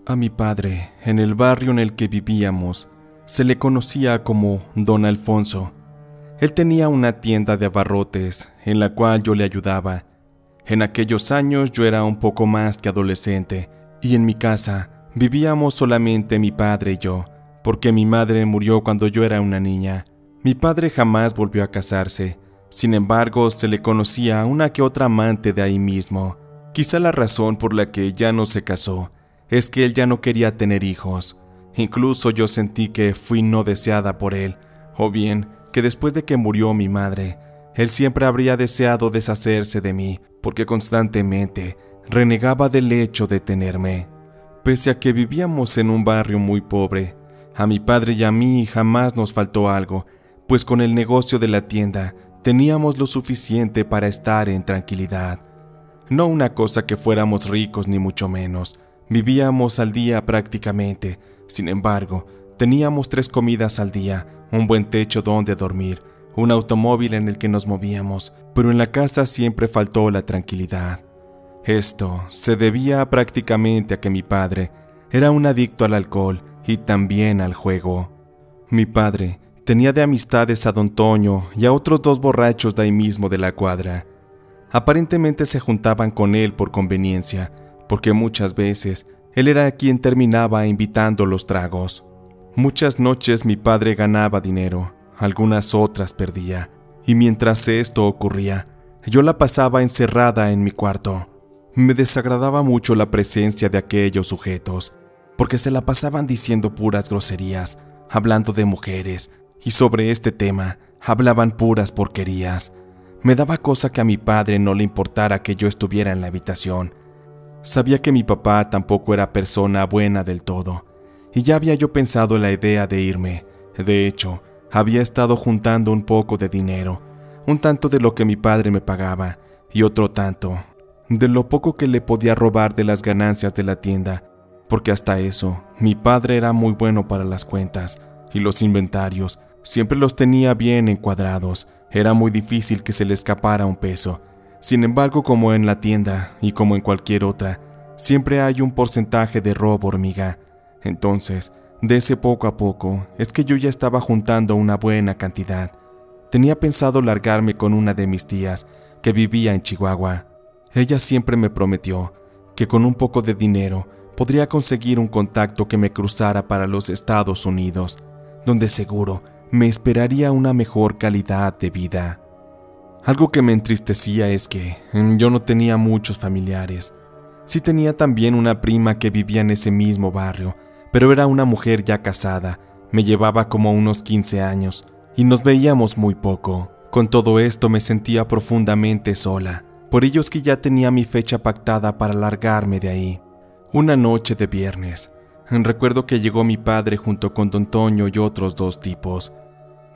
A mi padre, en el barrio en el que vivíamos, se le conocía como Don Alfonso. Él tenía una tienda de abarrotes en la cual yo le ayudaba. En aquellos años yo era un poco más que adolescente y en mi casa vivíamos solamente mi padre y yo, porque mi madre murió cuando yo era una niña. Mi padre jamás volvió a casarse, sin embargo se le conocía una que otra amante de ahí mismo. Quizá la razón por la que ya no se casó es que él ya no quería tener hijos. Incluso yo sentí que fui no deseada por él, o bien que después de que murió mi madre, él siempre habría deseado deshacerse de mí, porque constantemente renegaba del hecho de tenerme. Pese a que vivíamos en un barrio muy pobre, a mi padre y a mí jamás nos faltó algo, pues con el negocio de la tienda teníamos lo suficiente para estar en tranquilidad. No una cosa que fuéramos ricos ni mucho menos, vivíamos al día prácticamente. Sin embargo, teníamos 3 comidas al día, un buen techo donde dormir, un automóvil en el que nos movíamos, pero en la casa siempre faltó la tranquilidad. Esto se debía prácticamente a que mi padre era un adicto al alcohol y también al juego. Mi padre tenía de amistades a don Toño y a otros 2 borrachos de ahí mismo de la cuadra. Aparentemente se juntaban con él por conveniencia, porque muchas veces él era quien terminaba invitando los tragos. Muchas noches mi padre ganaba dinero, algunas otras perdía, y mientras esto ocurría, yo la pasaba encerrada en mi cuarto. Me desagradaba mucho la presencia de aquellos sujetos, porque se la pasaban diciendo puras groserías, hablando de mujeres, y sobre este tema hablaban puras porquerías. Me daba cosa que a mi padre no le importara que yo estuviera en la habitación. Sabía que mi papá tampoco era persona buena del todo, y ya había yo pensado en la idea de irme. De hecho, había estado juntando un poco de dinero, un tanto de lo que mi padre me pagaba, y otro tanto de lo poco que le podía robar de las ganancias de la tienda, porque hasta eso, mi padre era muy bueno para las cuentas, y los inventarios siempre los tenía bien encuadrados. Era muy difícil que se le escapara un peso. Sin embargo, como en la tienda y como en cualquier otra, siempre hay un porcentaje de robo hormiga. Entonces, de ese poco a poco, es que yo ya estaba juntando una buena cantidad. Tenía pensado largarme con una de mis tías, que vivía en Chihuahua. Ella siempre me prometió que con un poco de dinero podría conseguir un contacto que me cruzara para los Estados Unidos, donde seguro me esperaría una mejor calidad de vida. Algo que me entristecía es que yo no tenía muchos familiares. Sí tenía también una prima que vivía en ese mismo barrio, pero era una mujer ya casada, me llevaba como unos 15 años, y nos veíamos muy poco. Con todo esto me sentía profundamente sola, por ello es que ya tenía mi fecha pactada para largarme de ahí. Una noche de viernes, recuerdo que llegó mi padre junto con don Toño y otros 2 tipos.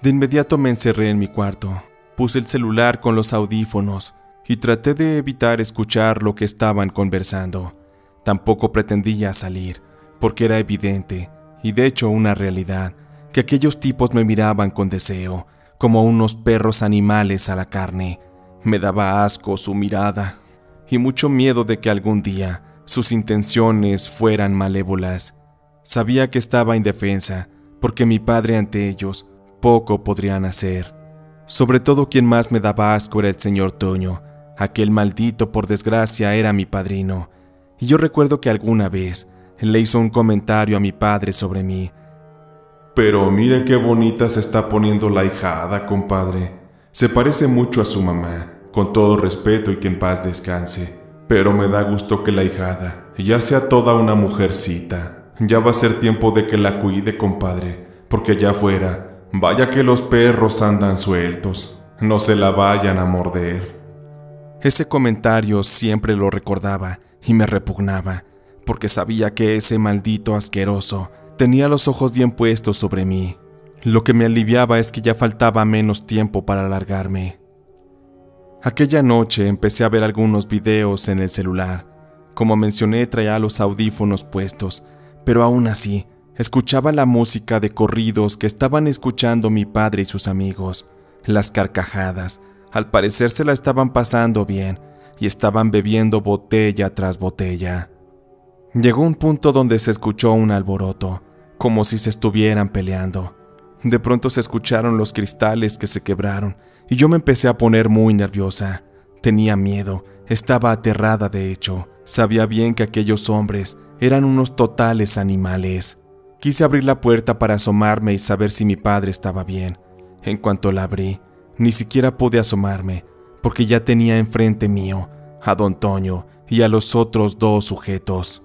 De inmediato me encerré en mi cuarto, puse el celular con los audífonos y traté de evitar escuchar lo que estaban conversando. Tampoco pretendía salir, porque era evidente, y de hecho una realidad, que aquellos tipos me miraban con deseo, como unos perros animales a la carne. Me daba asco su mirada, y mucho miedo de que algún día sus intenciones fueran malévolas. Sabía que estaba indefensa, porque mi padre ante ellos poco podrían hacer. Sobre todo quien más me daba asco era el señor Toño. Aquel maldito, por desgracia, era mi padrino. Y yo recuerdo que alguna vez le hizo un comentario a mi padre sobre mí. Pero mire qué bonita se está poniendo la ahijada, compadre. Se parece mucho a su mamá, con todo respeto y que en paz descanse. Pero me da gusto que la ahijada ya sea toda una mujercita. Ya va a ser tiempo de que la cuide, compadre, porque allá afuera, vaya que los perros andan sueltos. No se la vayan a morder. Ese comentario siempre lo recordaba y me repugnaba, porque sabía que ese maldito asqueroso tenía los ojos bien puestos sobre mí. Lo que me aliviaba es que ya faltaba menos tiempo para largarme. Aquella noche empecé a ver algunos videos en el celular. Como mencioné, traía los audífonos puestos, pero aún así, escuchaba la música de corridos que estaban escuchando mi padre y sus amigos. Las carcajadas, al parecer se la estaban pasando bien y estaban bebiendo botella tras botella. Llegó un punto donde se escuchó un alboroto, como si se estuvieran peleando. De pronto se escucharon los cristales que se quebraron y yo me empecé a poner muy nerviosa. Tenía miedo, estaba aterrada de hecho. Sabía bien que aquellos hombres eran unos totales animales. Quise abrir la puerta para asomarme y saber si mi padre estaba bien. En cuanto la abrí, ni siquiera pude asomarme, porque ya tenía enfrente mío a don Toño y a los otros dos sujetos.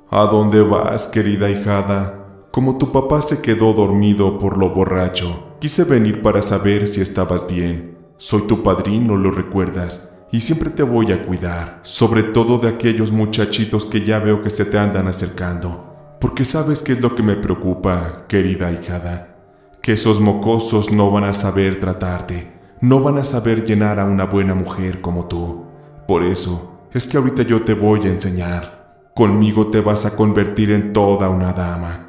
¿A dónde vas, querida ahijada? Como tu papá se quedó dormido por lo borracho, quise venir para saber si estabas bien. Soy tu padrino, ¿lo recuerdas? Y siempre te voy a cuidar, sobre todo de aquellos muchachitos que ya veo que se te andan acercando. Porque sabes qué es lo que me preocupa, querida ahijada, que esos mocosos no van a saber tratarte, no van a saber llenar a una buena mujer como tú. Por eso es que ahorita yo te voy a enseñar. Conmigo te vas a convertir en toda una dama.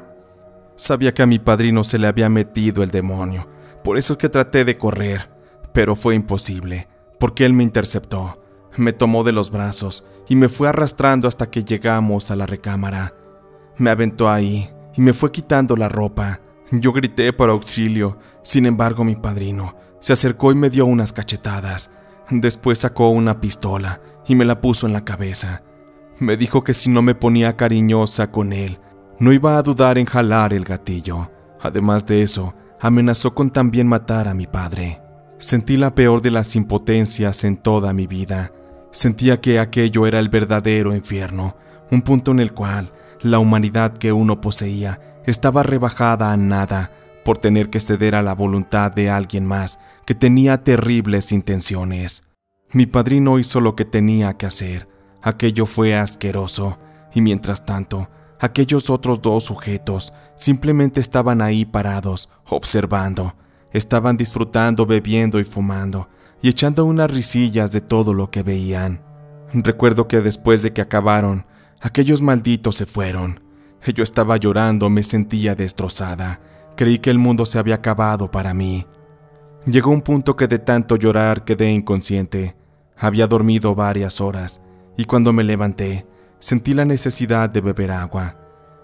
Sabía que a mi padrino se le había metido el demonio, por eso es que traté de correr, pero fue imposible, porque él me interceptó, me tomó de los brazos y me fue arrastrando hasta que llegamos a la recámara. Me aventó ahí y me fue quitando la ropa. Yo grité por auxilio, sin embargo mi padrino se acercó y me dio unas cachetadas. Después sacó una pistola y me la puso en la cabeza. Me dijo que si no me ponía cariñosa con él, no iba a dudar en jalar el gatillo. Además de eso, amenazó con también matar a mi padre. Sentí la peor de las impotencias en toda mi vida. Sentía que aquello era el verdadero infierno, un punto en el cual la humanidad que uno poseía estaba rebajada a nada por tener que ceder a la voluntad de alguien más que tenía terribles intenciones. Mi padrino hizo lo que tenía que hacer. Aquello fue asqueroso, y mientras tanto, aquellos otros dos sujetos simplemente estaban ahí parados, observando. Estaban disfrutando, bebiendo y fumando, y echando unas risillas de todo lo que veían. Recuerdo que después de que acabaron, aquellos malditos se fueron. Yo estaba llorando, me sentía destrozada. Creí que el mundo se había acabado para mí. Llegó un punto que de tanto llorar quedé inconsciente. Había dormido varias horas, y cuando me levanté, sentí la necesidad de beber agua.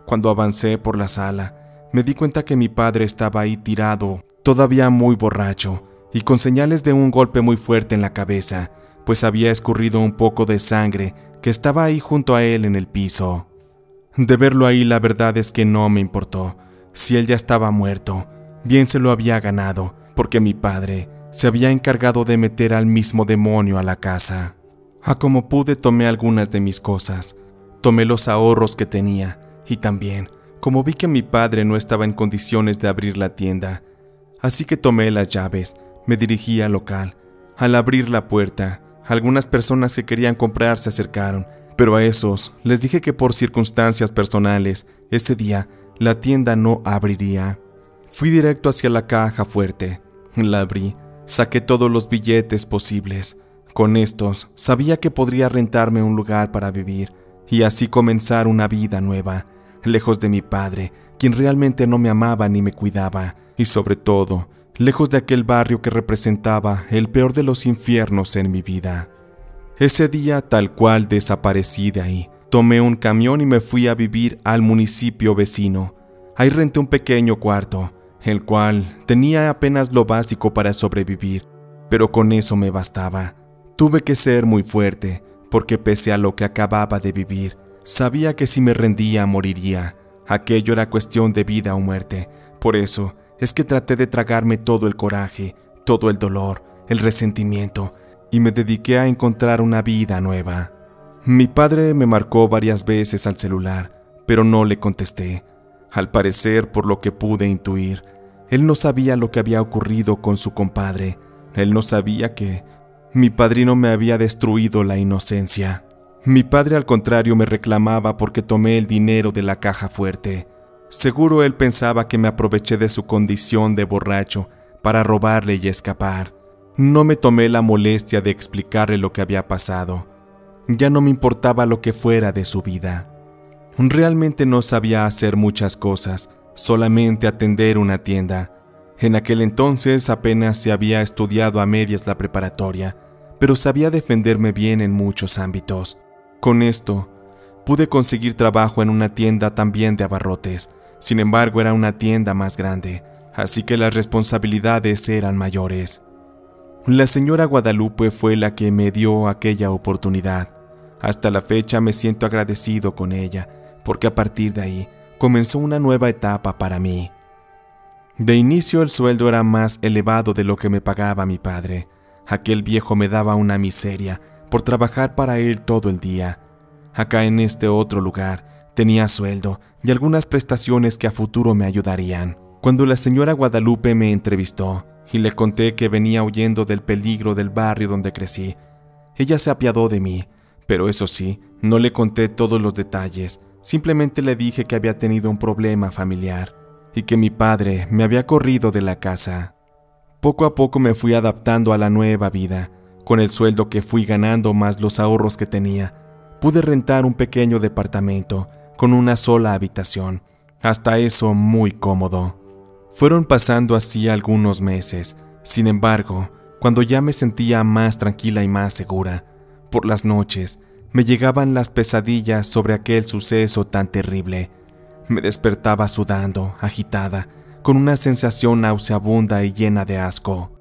Cuando avancé por la sala, me di cuenta que mi padre estaba ahí tirado, todavía muy borracho, y con señales de un golpe muy fuerte en la cabeza, pues había escurrido un poco de sangre que estaba ahí junto a él en el piso. De verlo ahí, la verdad es que no me importó. Si él ya estaba muerto, bien se lo había ganado, porque mi padre se había encargado de meter al mismo demonio a la casa. Como pude, tomé algunas de mis cosas. Tomé los ahorros que tenía, y también, como vi que mi padre no estaba en condiciones de abrir la tienda, así que tomé las llaves, me dirigí al local. Al abrir la puerta, algunas personas que querían comprar se acercaron, pero a esos les dije que por circunstancias personales, ese día la tienda no abriría. Fui directo hacia la caja fuerte, la abrí, saqué todos los billetes posibles. Con estos sabía que podría rentarme un lugar para vivir y así comenzar una vida nueva, lejos de mi padre, quien realmente no me amaba ni me cuidaba, y sobre todo, lejos de aquel barrio que representaba el peor de los infiernos en mi vida. Ese día, tal cual, desaparecí de ahí. Tomé un camión y me fui a vivir al municipio vecino. Ahí renté un pequeño cuarto, el cual tenía apenas lo básico para sobrevivir, pero con eso me bastaba. Tuve que ser muy fuerte, porque pese a lo que acababa de vivir, sabía que si me rendía moriría. Aquello era cuestión de vida o muerte. Por eso es que traté de tragarme todo el coraje, todo el dolor, el resentimiento, y me dediqué a encontrar una vida nueva. Mi padre me marcó varias veces al celular, pero no le contesté. Al parecer, por lo que pude intuir, él no sabía lo que había ocurrido con su compadre. Él no sabía que mi padrino me había destruido la inocencia. Mi padre, al contrario, me reclamaba porque tomé el dinero de la caja fuerte. Seguro él pensaba que me aproveché de su condición de borracho para robarle y escapar. No me tomé la molestia de explicarle lo que había pasado. Ya no me importaba lo que fuera de su vida. Realmente no sabía hacer muchas cosas, solamente atender una tienda. En aquel entonces apenas se había estudiado a medias la preparatoria, pero sabía defenderme bien en muchos ámbitos. Con esto, pude conseguir trabajo en una tienda también de abarrotes. Sin embargo, era una tienda más grande, así que las responsabilidades eran mayores. La señora Guadalupe fue la que me dio aquella oportunidad. Hasta la fecha me siento agradecido con ella, porque a partir de ahí comenzó una nueva etapa para mí. De inicio el sueldo era más elevado de lo que me pagaba mi padre. Aquel viejo me daba una miseria por trabajar para él todo el día. Acá en este otro lugar tenía sueldo y algunas prestaciones que a futuro me ayudarían. Cuando la señora Guadalupe me entrevistó y le conté que venía huyendo del peligro del barrio donde crecí, ella se apiadó de mí, pero eso sí, no le conté todos los detalles. Simplemente le dije que había tenido un problema familiar y que mi padre me había corrido de la casa. Poco a poco me fui adaptando a la nueva vida. Con el sueldo que fui ganando más los ahorros que tenía, pude rentar un pequeño departamento con una sola habitación, hasta eso muy cómodo. Fueron pasando así algunos meses. Sin embargo, cuando ya me sentía más tranquila y más segura, por las noches me llegaban las pesadillas sobre aquel suceso tan terrible. Me despertaba sudando, agitada, con una sensación nauseabunda y llena de asco.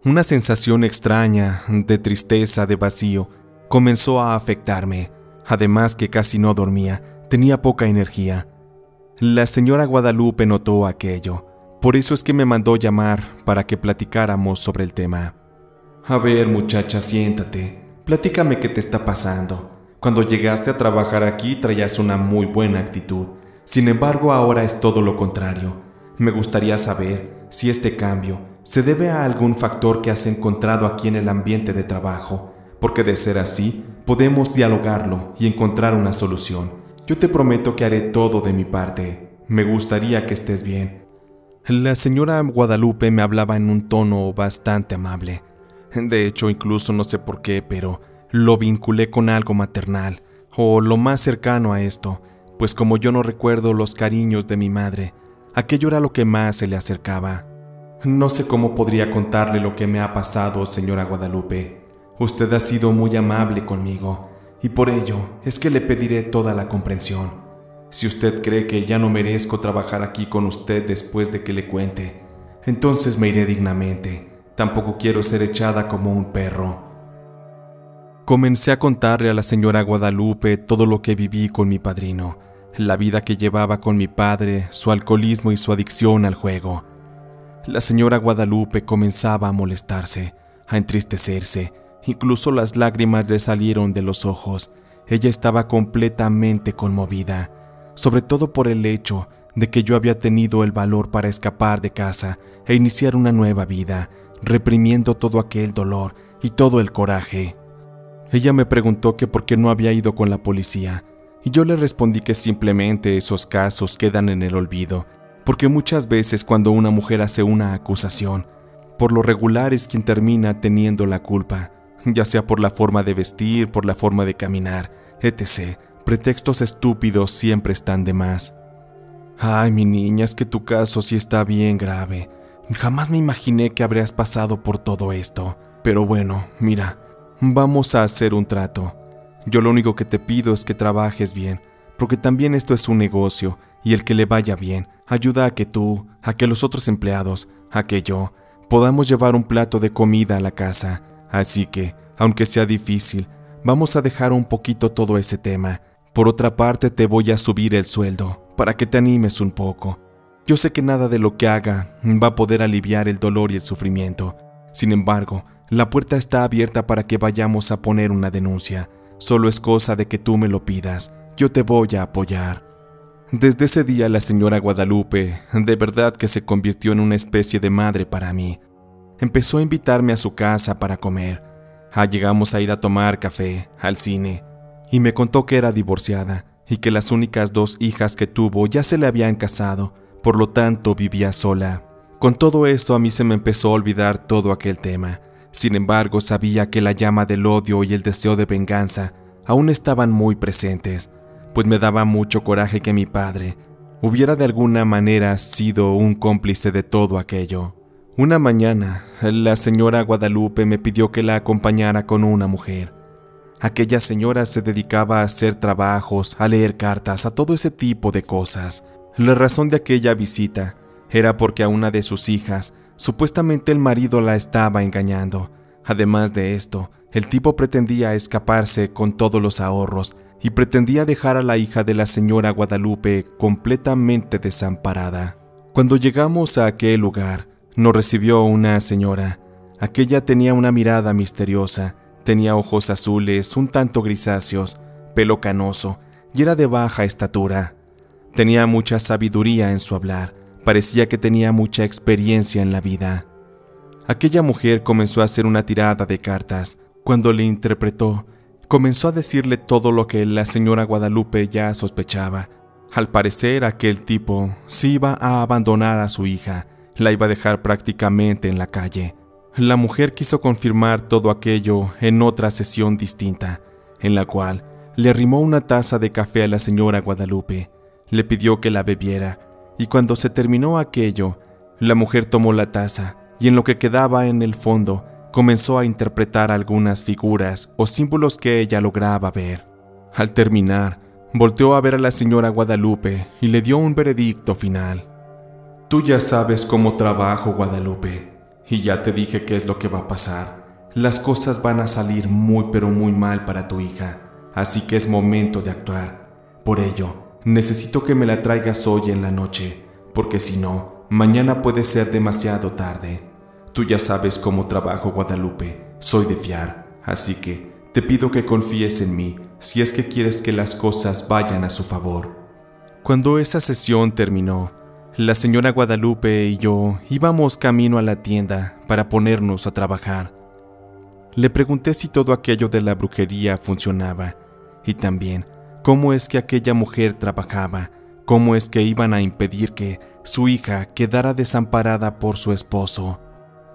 Una sensación extraña, de tristeza, de vacío, comenzó a afectarme. Además que casi no dormía, tenía poca energía. La señora Guadalupe notó aquello. Por eso es que me mandó llamar para que platicáramos sobre el tema. A ver, muchacha, siéntate. Platícame qué te está pasando. Cuando llegaste a trabajar aquí traías una muy buena actitud. Sin embargo, ahora es todo lo contrario. Me gustaría saber si este cambio se debe a algún factor que has encontrado aquí en el ambiente de trabajo, porque de ser así, podemos dialogarlo y encontrar una solución. Yo te prometo que haré todo de mi parte. Me gustaría que estés bien. La señora Guadalupe me hablaba en un tono bastante amable. De hecho, incluso no sé por qué, pero lo vinculé con algo maternal, o lo más cercano a esto, pues como yo no recuerdo los cariños de mi madre, aquello era lo que más se le acercaba. No sé cómo podría contarle lo que me ha pasado, señora Guadalupe. Usted ha sido muy amable conmigo, y por ello es que le pediré toda la comprensión. Si usted cree que ya no merezco trabajar aquí con usted después de que le cuente, entonces me iré dignamente. Tampoco quiero ser echada como un perro. Comencé a contarle a la señora Guadalupe todo lo que viví con mi padrino, la vida que llevaba con mi padre, su alcoholismo y su adicción al juego. La señora Guadalupe comenzaba a molestarse, a entristecerse, incluso las lágrimas le salieron de los ojos. Ella estaba completamente conmovida, sobre todo por el hecho de que yo había tenido el valor para escapar de casa e iniciar una nueva vida, reprimiendo todo aquel dolor y todo el coraje. Ella me preguntó que por qué no había ido con la policía, y yo le respondí que simplemente esos casos quedan en el olvido, porque muchas veces cuando una mujer hace una acusación, por lo regular es quien termina teniendo la culpa, ya sea por la forma de vestir, por la forma de caminar, etc. Pretextos estúpidos siempre están de más. Ay, mi niña, es que tu caso sí está bien grave. Jamás me imaginé que habrías pasado por todo esto. Pero bueno, mira, vamos a hacer un trato. Yo lo único que te pido es que trabajes bien, porque también esto es un negocio, y el que le vaya bien ayuda a que tú, a que los otros empleados, a que yo, podamos llevar un plato de comida a la casa. Así que, aunque sea difícil, vamos a dejar un poquito todo ese tema. Por otra parte, te voy a subir el sueldo, para que te animes un poco. Yo sé que nada de lo que haga va a poder aliviar el dolor y el sufrimiento. Sin embargo, la puerta está abierta para que vayamos a poner una denuncia. Solo es cosa de que tú me lo pidas. Yo te voy a apoyar. Desde ese día la señora Guadalupe de verdad que se convirtió en una especie de madre para mí. Empezó a invitarme a su casa para comer. Llegamos a ir a tomar café, al cine, y me contó que era divorciada y que las únicas 2 hijas que tuvo ya se le habían casado, por lo tanto vivía sola. Con todo esto a mí se me empezó a olvidar todo aquel tema. Sin embargo, sabía que la llama del odio y el deseo de venganza aún estaban muy presentes, pues me daba mucho coraje que mi padre hubiera de alguna manera sido un cómplice de todo aquello. Una mañana, la señora Guadalupe me pidió que la acompañara con una mujer. Aquella señora se dedicaba a hacer trabajos, a leer cartas, a todo ese tipo de cosas. La razón de aquella visita era porque a una de sus hijas, supuestamente el marido la estaba engañando. Además de esto, el tipo pretendía escaparse con todos los ahorros y pretendía dejar a la hija de la señora Guadalupe completamente desamparada. Cuando llegamos a aquel lugar, nos recibió una señora. Aquella tenía una mirada misteriosa, tenía ojos azules, un tanto grisáceos, pelo canoso y era de baja estatura. Tenía mucha sabiduría en su hablar, parecía que tenía mucha experiencia en la vida. Aquella mujer comenzó a hacer una tirada de cartas. Cuando le interpretó, comenzó a decirle todo lo que la señora Guadalupe ya sospechaba. Al parecer, aquel tipo sí iba a abandonar a su hija, la iba a dejar prácticamente en la calle. La mujer quiso confirmar todo aquello en otra sesión distinta, en la cual le arrimó una taza de café a la señora Guadalupe, le pidió que la bebiera, y cuando se terminó aquello, la mujer tomó la taza y en lo que quedaba en el fondo, comenzó a interpretar algunas figuras o símbolos que ella lograba ver. Al terminar, volteó a ver a la señora Guadalupe y le dio un veredicto final. Tú ya sabes cómo trabajo, Guadalupe, y ya te dije qué es lo que va a pasar. Las cosas van a salir muy pero muy mal para tu hija, así que es momento de actuar. Por ello, necesito que me la traigas hoy en la noche, porque si no, mañana puede ser demasiado tarde. Tú ya sabes cómo trabajo, Guadalupe, soy de fiar, así que te pido que confíes en mí si es que quieres que las cosas vayan a su favor. Cuando esa sesión terminó, la señora Guadalupe y yo íbamos camino a la tienda para ponernos a trabajar. Le pregunté si todo aquello de la brujería funcionaba y también cómo es que aquella mujer trabajaba, cómo es que iban a impedir que su hija quedara desamparada por su esposo.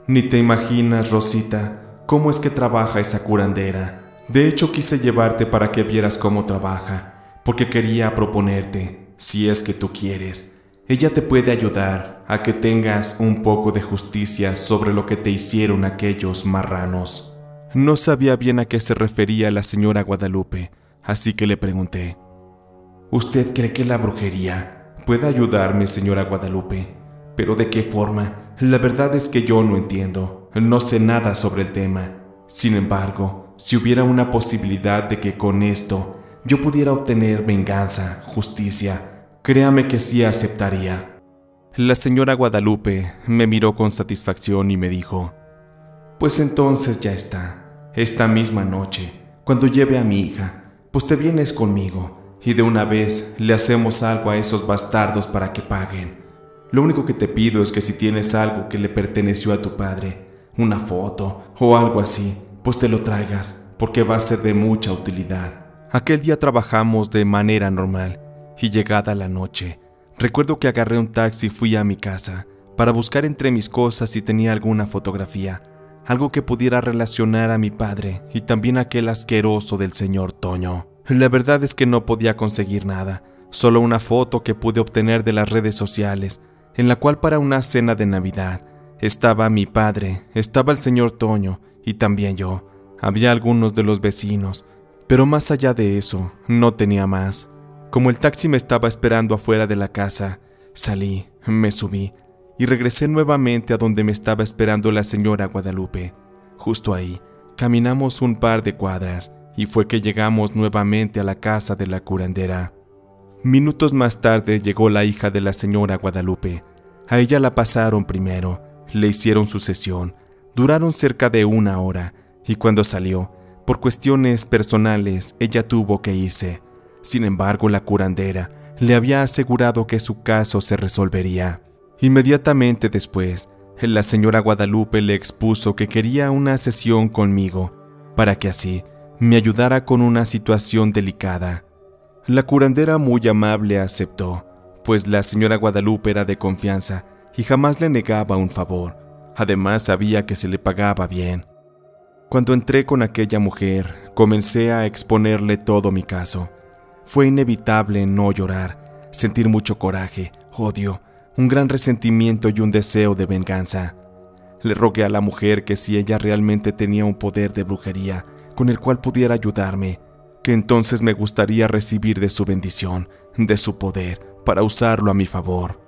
Ni te imaginas, Rosita, cómo es que trabaja esa curandera. De hecho, quise llevarte para que vieras cómo trabaja, porque quería proponerte, si es que tú quieres, ella te puede ayudar a que tengas un poco de justicia sobre lo que te hicieron aquellos marranos. No sabía bien a qué se refería la señora Guadalupe, así que le pregunté. ¿Usted cree que la brujería puede ayudarme, señora Guadalupe? ¿Pero de qué forma? La verdad es que yo no entiendo, no sé nada sobre el tema. Sin embargo, si hubiera una posibilidad de que con esto yo pudiera obtener venganza, justicia, créame que sí aceptaría. La señora Guadalupe me miró con satisfacción y me dijo, pues entonces ya está. Esta misma noche, cuando lleve a mi hija, pues te vienes conmigo y de una vez le hacemos algo a esos bastardos para que paguen. Lo único que te pido es que si tienes algo que le perteneció a tu padre, una foto o algo así, pues te lo traigas, porque va a ser de mucha utilidad. Aquel día trabajamos de manera normal y llegada la noche, recuerdo que agarré un taxi y fui a mi casa para buscar entre mis cosas si tenía alguna fotografía, algo que pudiera relacionar a mi padre y también a aquel asqueroso del señor Toño. La verdad es que no podía conseguir nada, solo una foto que pude obtener de las redes sociales, en la cual para una cena de Navidad estaba mi padre, estaba el señor Toño y también yo. Había algunos de los vecinos, pero más allá de eso, no tenía más. Como el taxi me estaba esperando afuera de la casa, salí, me subí y regresé nuevamente a donde me estaba esperando la señora Guadalupe. Justo ahí, caminamos un par de cuadras y fue que llegamos nuevamente a la casa de la curandera. Minutos más tarde llegó la hija de la señora Guadalupe. A ella la pasaron primero, le hicieron su sesión, duraron cerca de 1 hora, y cuando salió, por cuestiones personales, ella tuvo que irse. Sin embargo, la curandera le había asegurado que su caso se resolvería. Inmediatamente después, la señora Guadalupe le expuso que quería una sesión conmigo, para que así me ayudara con una situación delicada. La curandera muy amable aceptó, pues la señora Guadalupe era de confianza y jamás le negaba un favor. Además sabía que se le pagaba bien. Cuando entré con aquella mujer, comencé a exponerle todo mi caso. Fue inevitable no llorar, sentir mucho coraje, odio, un gran resentimiento y un deseo de venganza. Le rogué a la mujer que si ella realmente tenía un poder de brujería, con el cual pudiera ayudarme, que entonces me gustaría recibir de su bendición, de su poder, para usarlo a mi favor.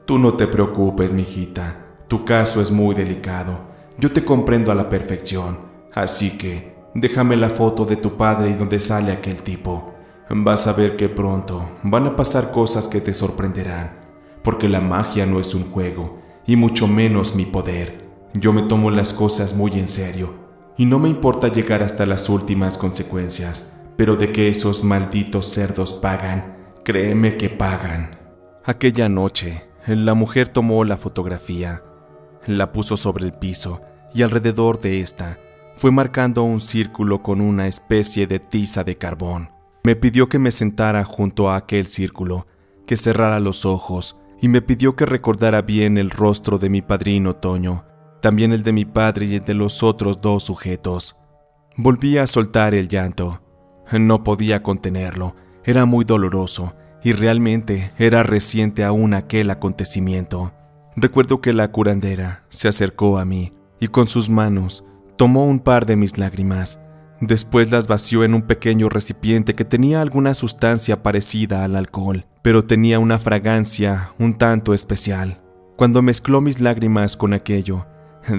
Tú no te preocupes, mijita. Tu caso es muy delicado. Yo te comprendo a la perfección. Así que, déjame la foto de tu padre y donde sale aquel tipo. Vas a ver que pronto van a pasar cosas que te sorprenderán. Porque la magia no es un juego, y mucho menos mi poder. Yo me tomo las cosas muy en serio, y no me importa llegar hasta las últimas consecuencias. Pero de que esos malditos cerdos pagan, créeme que pagan. Aquella noche, la mujer tomó la fotografía, la puso sobre el piso y alrededor de esta fue marcando un círculo con una especie de tiza de carbón. Me pidió que me sentara junto a aquel círculo, que cerrara los ojos y me pidió que recordara bien el rostro de mi padrino Toño, también el de mi padre y el de los otros dos sujetos. Volví a soltar el llanto. No podía contenerlo, era muy doloroso y realmente era reciente aún aquel acontecimiento. Recuerdo que la curandera se acercó a mí y con sus manos tomó un par de mis lágrimas. Después las vació en un pequeño recipiente que tenía alguna sustancia parecida al alcohol, pero tenía una fragancia un tanto especial. Cuando mezcló mis lágrimas con aquello,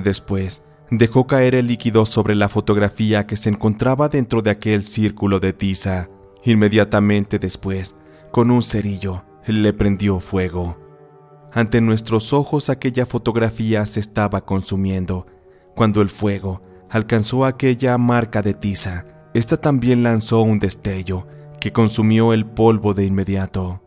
después dejó caer el líquido sobre la fotografía que se encontraba dentro de aquel círculo de tiza. Inmediatamente después, con un cerillo, le prendió fuego. Ante nuestros ojos aquella fotografía se estaba consumiendo. Cuando el fuego alcanzó aquella marca de tiza, esta también lanzó un destello que consumió el polvo de inmediato.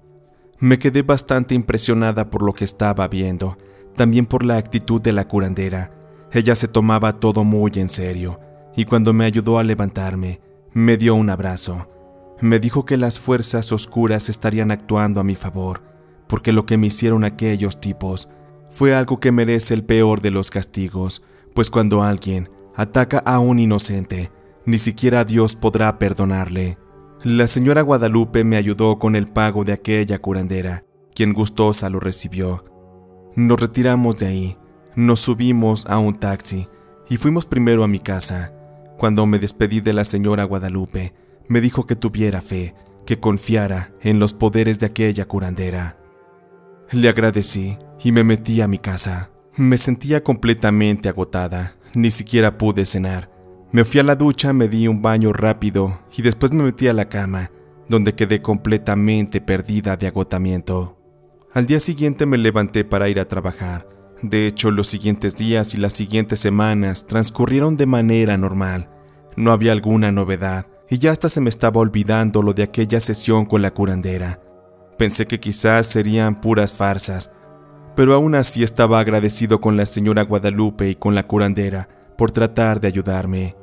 Me quedé bastante impresionada por lo que estaba viendo, también por la actitud de la curandera. Ella se tomaba todo muy en serio, y cuando me ayudó a levantarme, me dio un abrazo. Me dijo que las fuerzas oscuras estarían actuando a mi favor, porque lo que me hicieron aquellos tipos fue algo que merece el peor de los castigos, pues cuando alguien ataca a un inocente, ni siquiera Dios podrá perdonarle. La señora Guadalupe me ayudó con el pago de aquella curandera, quien gustosa lo recibió. Nos retiramos de ahí, nos subimos a un taxi y fuimos primero a mi casa. Cuando me despedí de la señora Guadalupe, me dijo que tuviera fe, que confiara en los poderes de aquella curandera. Le agradecí y me metí a mi casa. Me sentía completamente agotada, ni siquiera pude cenar. Me fui a la ducha, me di un baño rápido y después me metí a la cama, donde quedé completamente perdida de agotamiento. Al día siguiente me levanté para ir a trabajar. De hecho, los siguientes días y las siguientes semanas transcurrieron de manera normal. No había alguna novedad y ya hasta se me estaba olvidando lo de aquella sesión con la curandera. Pensé que quizás serían puras farsas, pero aún así estaba agradecido con la señora Guadalupe y con la curandera por tratar de ayudarme.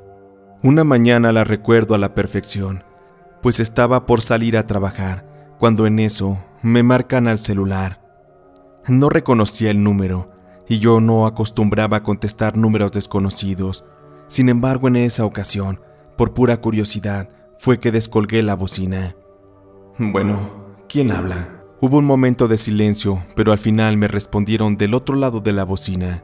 Una mañana la recuerdo a la perfección, pues estaba por salir a trabajar, cuando en eso me marcan al celular. No reconocía el número, y yo no acostumbraba a contestar números desconocidos. Sin embargo, en esa ocasión, por pura curiosidad, fue que descolgué la bocina. Bueno, ¿quién habla? Hubo un momento de silencio, pero al final me respondieron del otro lado de la bocina.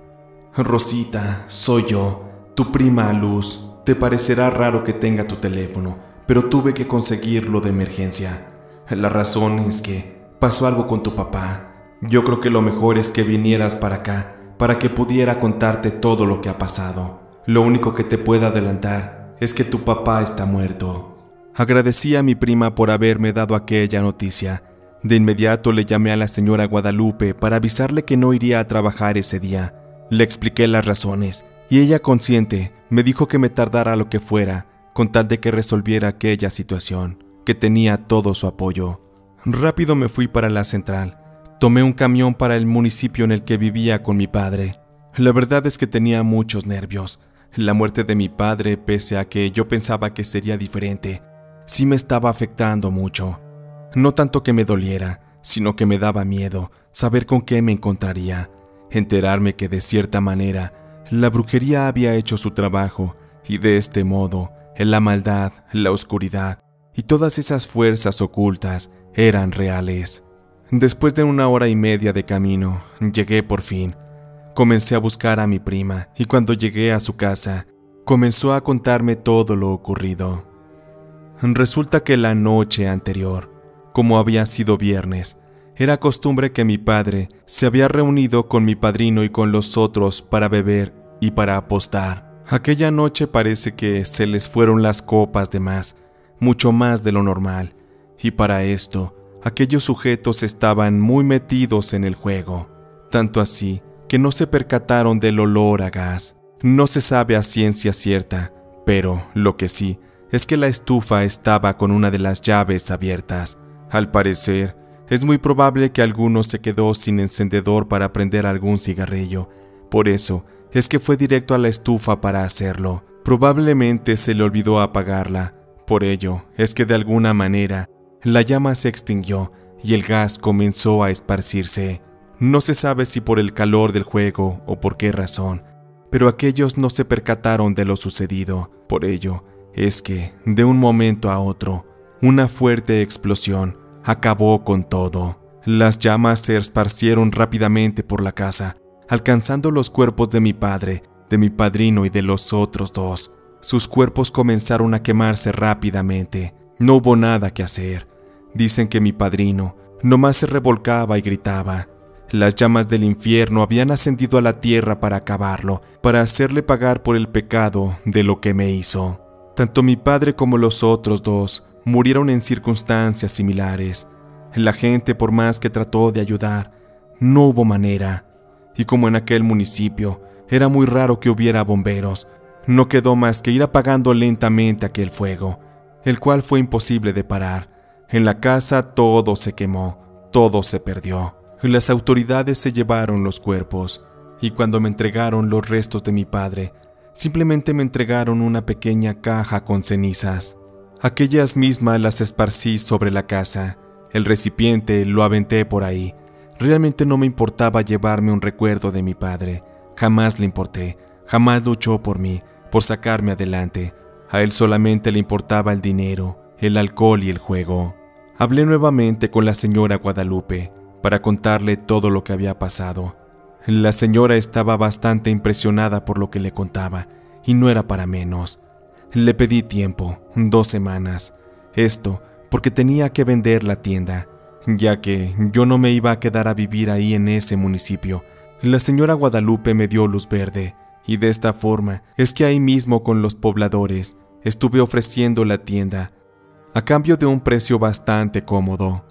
Rosita, soy yo, tu prima Luz. Te parecerá raro que tenga tu teléfono, pero tuve que conseguirlo de emergencia. La razón es que pasó algo con tu papá. Yo creo que lo mejor es que vinieras para acá, para que pudiera contarte todo lo que ha pasado. Lo único que te puedo adelantar es que tu papá está muerto. Agradecí a mi prima por haberme dado aquella noticia. De inmediato le llamé a la señora Guadalupe para avisarle que no iría a trabajar ese día. Le expliqué las razones, y ella, consciente, me dijo que me tardara lo que fuera, con tal de que resolviera aquella situación, que tenía todo su apoyo. Rápido me fui para la central. Tomé un camión para el municipio en el que vivía con mi padre. La verdad es que tenía muchos nervios. La muerte de mi padre, pese a que yo pensaba que sería diferente, sí me estaba afectando mucho. No tanto que me doliera, sino que me daba miedo saber con qué me encontraría. Enterarme que de cierta manera la brujería había hecho su trabajo y de este modo la maldad, la oscuridad y todas esas fuerzas ocultas eran reales. Después de 1 hora y media de camino, llegué por fin. Comencé a buscar a mi prima y cuando llegué a su casa, comenzó a contarme todo lo ocurrido. Resulta que la noche anterior, como había sido viernes, era costumbre que mi padre se había reunido con mi padrino y con los otros para beber y para apostar. Aquella noche parece que se les fueron las copas de más, mucho más de lo normal, y para esto, aquellos sujetos estaban muy metidos en el juego, tanto así que no se percataron del olor a gas. No se sabe a ciencia cierta, pero lo que sí es que la estufa estaba con una de las llaves abiertas. Al parecer, es muy probable que alguno se quedó sin encendedor para prender algún cigarrillo. Por eso es que fue directo a la estufa para hacerlo. Probablemente se le olvidó apagarla. Por ello es que de alguna manera la llama se extinguió y el gas comenzó a esparcirse. No se sabe si por el calor del juego o por qué razón, pero aquellos no se percataron de lo sucedido. Por ello es que, de un momento a otro, una fuerte explosión acabó con todo. Las llamas se esparcieron rápidamente por la casa, alcanzando los cuerpos de mi padre, de mi padrino y de los otros dos. Sus cuerpos comenzaron a quemarse rápidamente. No hubo nada que hacer. Dicen que mi padrino nomás se revolcaba y gritaba. Las llamas del infierno habían ascendido a la tierra para acabarlo, para hacerle pagar por el pecado de lo que me hizo. Tanto mi padre como los otros dos murieron en circunstancias similares. La gente, por más que trató de ayudar, no hubo manera. Y como en aquel municipio era muy raro que hubiera bomberos, no quedó más que ir apagando lentamente aquel fuego, el cual fue imposible de parar. En la casa todo se quemó, todo se perdió. Las autoridades se llevaron los cuerpos, y cuando me entregaron los restos de mi padre, simplemente me entregaron una pequeña caja con cenizas. Aquellas mismas las esparcí sobre la casa. El recipiente lo aventé por ahí. Realmente no me importaba llevarme un recuerdo de mi padre. Jamás le importé, jamás luchó por mí, por sacarme adelante. A él solamente le importaba el dinero, el alcohol y el juego. Hablé nuevamente con la señora Guadalupe para contarle todo lo que había pasado. La señora estaba bastante impresionada por lo que le contaba, y no era para menos. Le pedí tiempo, 2 semanas. Esto porque tenía que vender la tienda, ya que yo no me iba a quedar a vivir ahí en ese municipio. La señora Guadalupe me dio luz verde, y de esta forma es que ahí mismo con los pobladores estuve ofreciendo la tienda, a cambio de un precio bastante cómodo.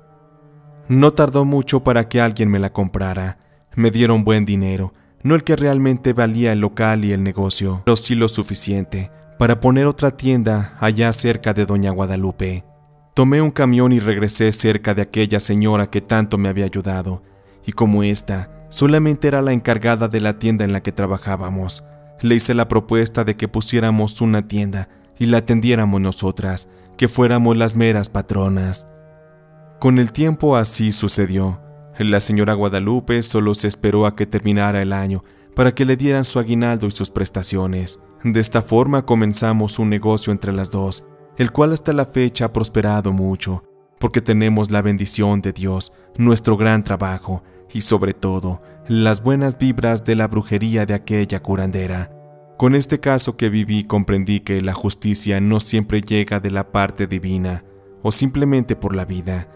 No tardó mucho para que alguien me la comprara. Me dieron buen dinero, no el que realmente valía el local y el negocio, pero sí lo suficiente para poner otra tienda allá cerca de Doña Guadalupe. Tomé un camión y regresé cerca de aquella señora que tanto me había ayudado, y como esta solamente era la encargada de la tienda en la que trabajábamos, le hice la propuesta de que pusiéramos una tienda y la atendiéramos nosotras, que fuéramos las meras patronas. Con el tiempo así sucedió. La señora Guadalupe solo se esperó a que terminara el año para que le dieran su aguinaldo y sus prestaciones. De esta forma comenzamos un negocio entre las dos, el cual hasta la fecha ha prosperado mucho, porque tenemos la bendición de Dios, nuestro gran trabajo y sobre todo las buenas vibras de la brujería de aquella curandera. Con este caso que viví comprendí que la justicia no siempre llega de la parte divina o simplemente por la vida.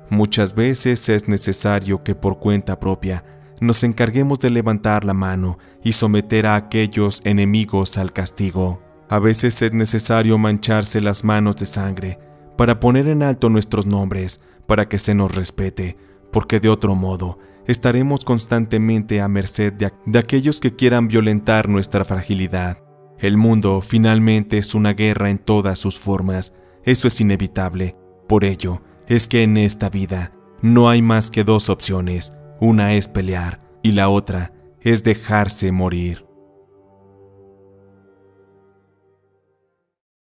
Muchas veces es necesario que por cuenta propia nos encarguemos de levantar la mano y someter a aquellos enemigos al castigo. A veces es necesario mancharse las manos de sangre para poner en alto nuestros nombres, para que se nos respete, porque de otro modo estaremos constantemente a merced de aquellos que quieran violentar nuestra fragilidad. El mundo finalmente es una guerra en todas sus formas, eso es inevitable. Por ello, es que en esta vida no hay más que 2 opciones, una es pelear y la otra es dejarse morir.